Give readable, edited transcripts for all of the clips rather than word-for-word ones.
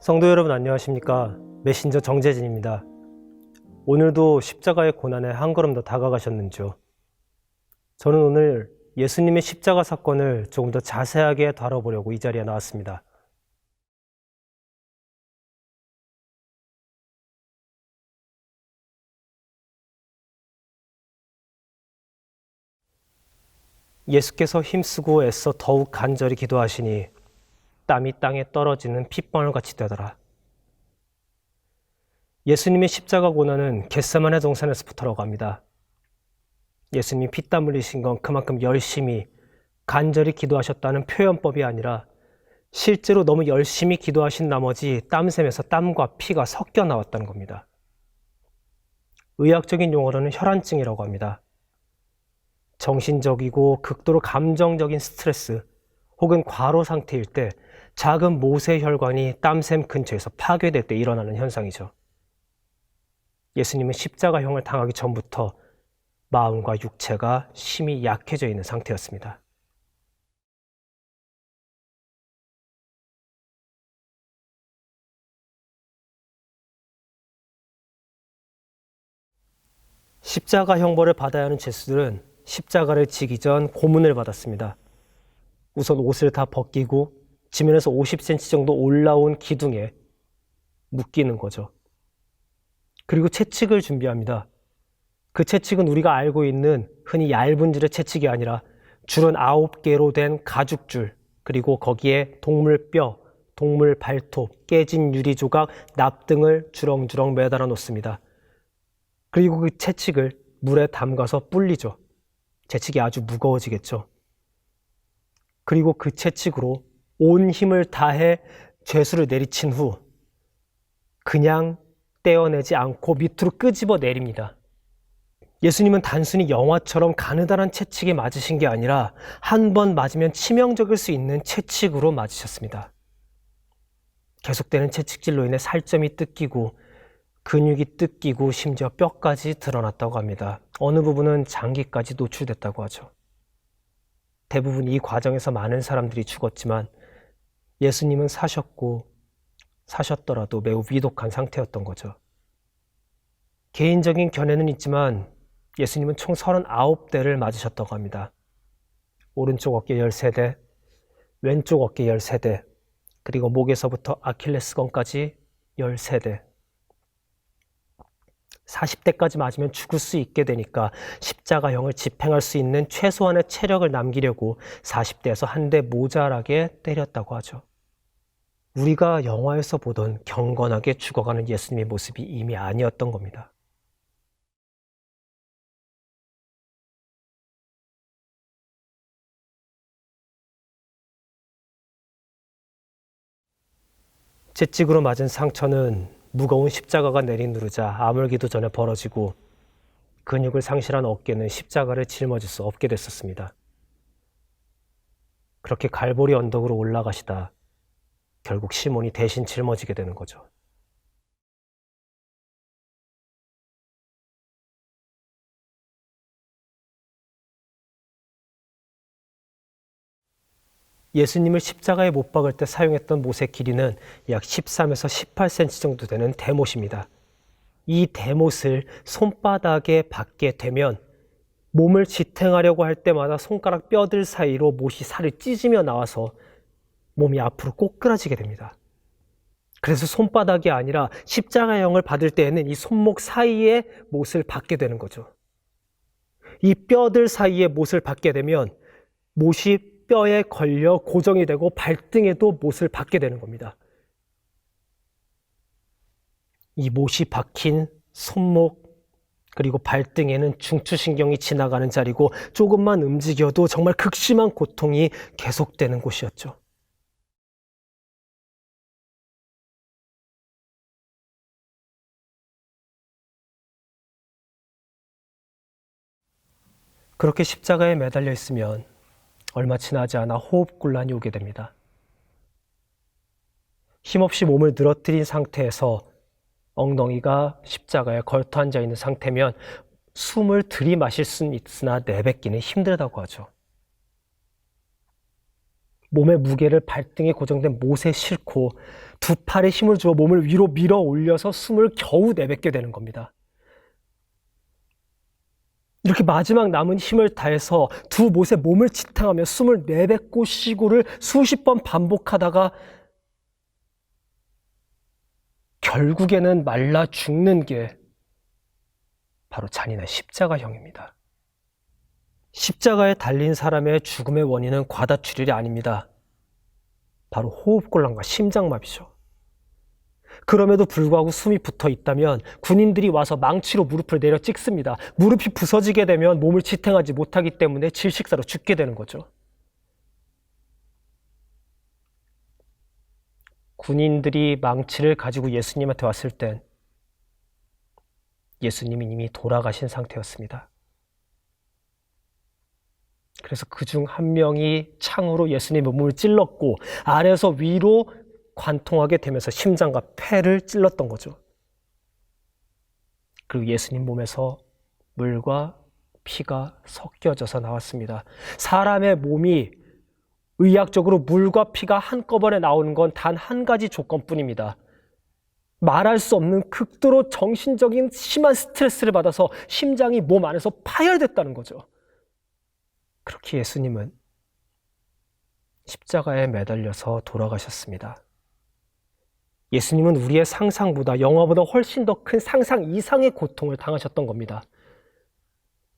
성도 여러분 안녕하십니까? 메신저 정재진입니다. 오늘도 십자가의 고난에 한 걸음 더 다가가셨는지요? 저는 오늘 예수님의 십자가 사건을 조금 더 자세하게 다뤄보려고 이 자리에 나왔습니다. 예수께서 힘쓰고 애써 더욱 간절히 기도하시니 땀이 땅에 떨어지는 핏방울같이 되더라. 예수님의 십자가 고난은 겟세마네 동산에서부터라고 합니다. 예수님이 피땀 흘리신 건 그만큼 열심히 간절히 기도하셨다는 표현법이 아니라 실제로 너무 열심히 기도하신 나머지 땀샘에서 땀과 피가 섞여 나왔다는 겁니다. 의학적인 용어로는 혈안증이라고 합니다. 정신적이고 극도로 감정적인 스트레스 혹은 과로 상태일 때 작은 모세혈관이 땀샘 근처에서 파괴될 때 일어나는 현상이죠. 예수님은 십자가형을 당하기 전부터 마음과 육체가 심히 약해져 있는 상태였습니다. 십자가 형벌을 받아야 하는 죄수들은 십자가를 지기 전 고문을 받았습니다. 우선 옷을 다 벗기고 지면에서 50cm 정도 올라온 기둥에 묶이는 거죠. 그리고 채찍을 준비합니다. 그 채찍은 우리가 알고 있는 흔히 얇은 줄의 채찍이 아니라 줄은 9개로 된 가죽줄, 그리고 거기에 동물 뼈, 동물 발톱, 깨진 유리 조각, 납 등을 주렁주렁 매달아 놓습니다. 그리고 그 채찍을 물에 담가서 불리죠. 채찍이 아주 무거워지겠죠. 그리고 그 채찍으로 온 힘을 다해 죄수를 내리친 후 그냥 떼어내지 않고 밑으로 끄집어 내립니다. 예수님은 단순히 영화처럼 가느다란 채찍에 맞으신 게 아니라 한 번 맞으면 치명적일 수 있는 채찍으로 맞으셨습니다. 계속되는 채찍질로 인해 살점이 뜯기고 근육이 뜯기고 심지어 뼈까지 드러났다고 합니다. 어느 부분은 장기까지 노출됐다고 하죠. 대부분 이 과정에서 많은 사람들이 죽었지만 예수님은 사셨고 사셨더라도 매우 위독한 상태였던 거죠. 개인적인 견해는 있지만 예수님은 총 39대를 맞으셨다고 합니다. 오른쪽 어깨 13대, 왼쪽 어깨 13대, 그리고 목에서부터 아킬레스건까지 13대. 40대까지 맞으면 죽을 수 있게 되니까 십자가형을 집행할 수 있는 최소한의 체력을 남기려고 40대에서 한 대 모자라게 때렸다고 하죠. 우리가 영화에서 보던 경건하게 죽어가는 예수님의 모습이 이미 아니었던 겁니다. 채찍으로 맞은 상처는 무거운 십자가가 내리누르자 아물기도 전에 벌어지고 근육을 상실한 어깨는 십자가를 짊어질 수 없게 됐었습니다. 그렇게 갈보리 언덕으로 올라가시다 결국 시몬이 대신 짊어지게 되는 거죠. 예수님을 십자가에 못 박을 때 사용했던 못의 길이는 약 13에서 18cm 정도 되는 대못입니다. 이 대못을 손바닥에 박게 되면 몸을 지탱하려고 할 때마다 손가락 뼈들 사이로 못이 살을 찢으며 나와서 몸이 앞으로 꼬꾸라지게 됩니다. 그래서 손바닥이 아니라 십자가형을 받을 때에는 이 손목 사이에 못을 박게 되는 거죠. 이 뼈들 사이에 못을 박게 되면 못이 뼈에 걸려 고정이 되고 발등에도 못을 박게 되는 겁니다. 이 못이 박힌 손목 그리고 발등에는 중추신경이 지나가는 자리고 조금만 움직여도 정말 극심한 고통이 계속되는 곳이었죠. 그렇게 십자가에 매달려 있으면 얼마 지나지 않아 호흡곤란이 오게 됩니다. 힘없이 몸을 늘어뜨린 상태에서 엉덩이가 십자가에 걸터 앉아 있는 상태면 숨을 들이마실 수는 있으나 내뱉기는 힘들다고 하죠. 몸의 무게를 발등에 고정된 못에 싣고 두 팔에 힘을 주어 몸을 위로 밀어 올려서 숨을 겨우 내뱉게 되는 겁니다. 이렇게 마지막 남은 힘을 다해서 두 못에 몸을 지탱하며 숨을 내뱉고 쉬고를 수십 번 반복하다가 결국에는 말라 죽는 게 바로 잔인한 십자가형입니다. 십자가에 달린 사람의 죽음의 원인은 과다출혈이 아닙니다. 바로 호흡곤란과 심장마비죠. 그럼에도 불구하고 숨이 붙어 있다면 군인들이 와서 망치로 무릎을 내려 찍습니다. 무릎이 부서지게 되면 몸을 지탱하지 못하기 때문에 질식사로 죽게 되는 거죠. 군인들이 망치를 가지고 예수님한테 왔을 땐 예수님이 이미 돌아가신 상태였습니다. 그래서 그중 한 명이 창으로 예수님의 몸을 찔렀고 아래에서 위로 관통하게 되면서 심장과 폐를 찔렀던 거죠. 그리고 예수님 몸에서 물과 피가 섞여져서 나왔습니다. 사람의 몸이 의학적으로 물과 피가 한꺼번에 나오는 건 단 한 가지 조건뿐입니다. 말할 수 없는 극도로 정신적인 심한 스트레스를 받아서 심장이 몸 안에서 파열됐다는 거죠. 그렇게 예수님은 십자가에 매달려서 돌아가셨습니다. 예수님은 우리의 상상보다, 영화보다 훨씬 더 큰 상상 이상의 고통을 당하셨던 겁니다.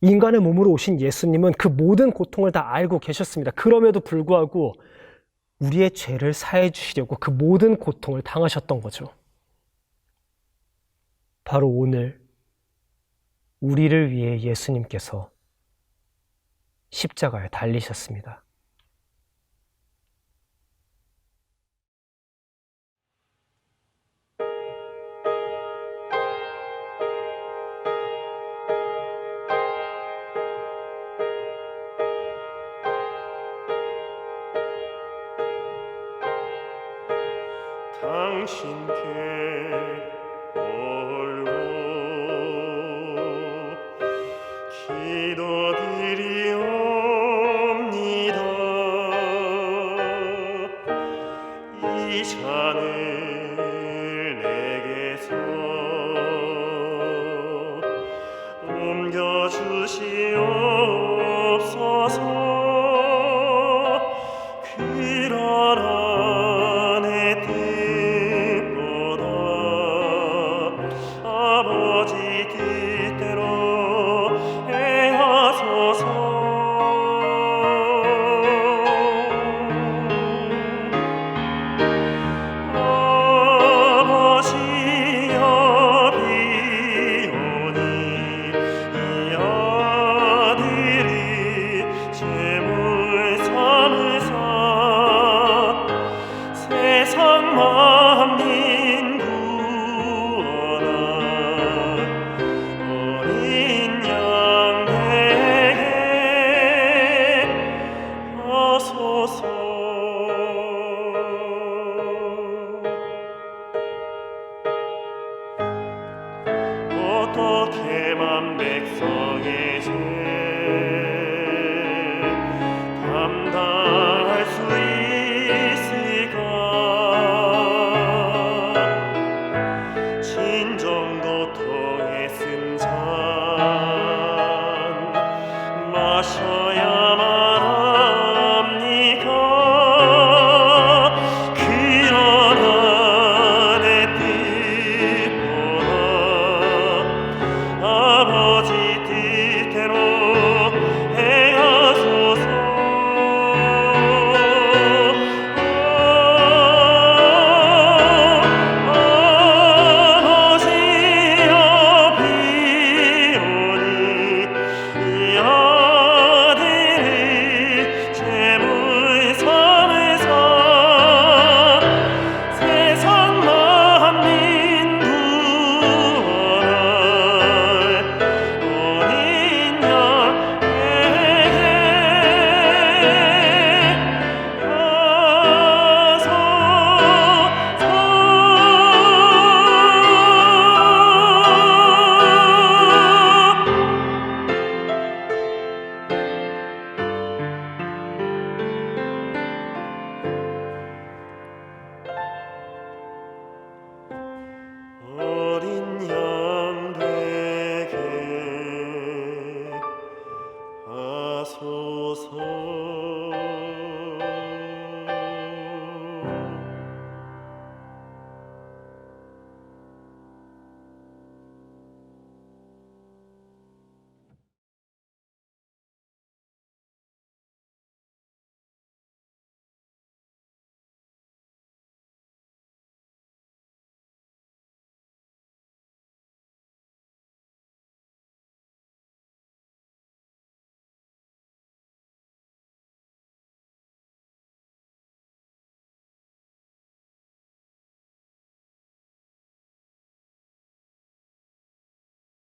인간의 몸으로 오신 예수님은 그 모든 고통을 다 알고 계셨습니다. 그럼에도 불구하고 우리의 죄를 사해 주시려고 그 모든 고통을 당하셨던 거죠. 바로 오늘 우리를 위해 예수님께서 십자가에 달리셨습니다. 당신께 올고 기도드리옵니다. 이 잔을 내게서 옮겨주시옵소서. 그러나 내 뜻보다 아버지 뜻대로 행하소서. 아버지여 비오니 이 아들이 제물 삼으사 세상 만민 구원한 어린 양 되게 하소서. 어떻게만 백성의 죄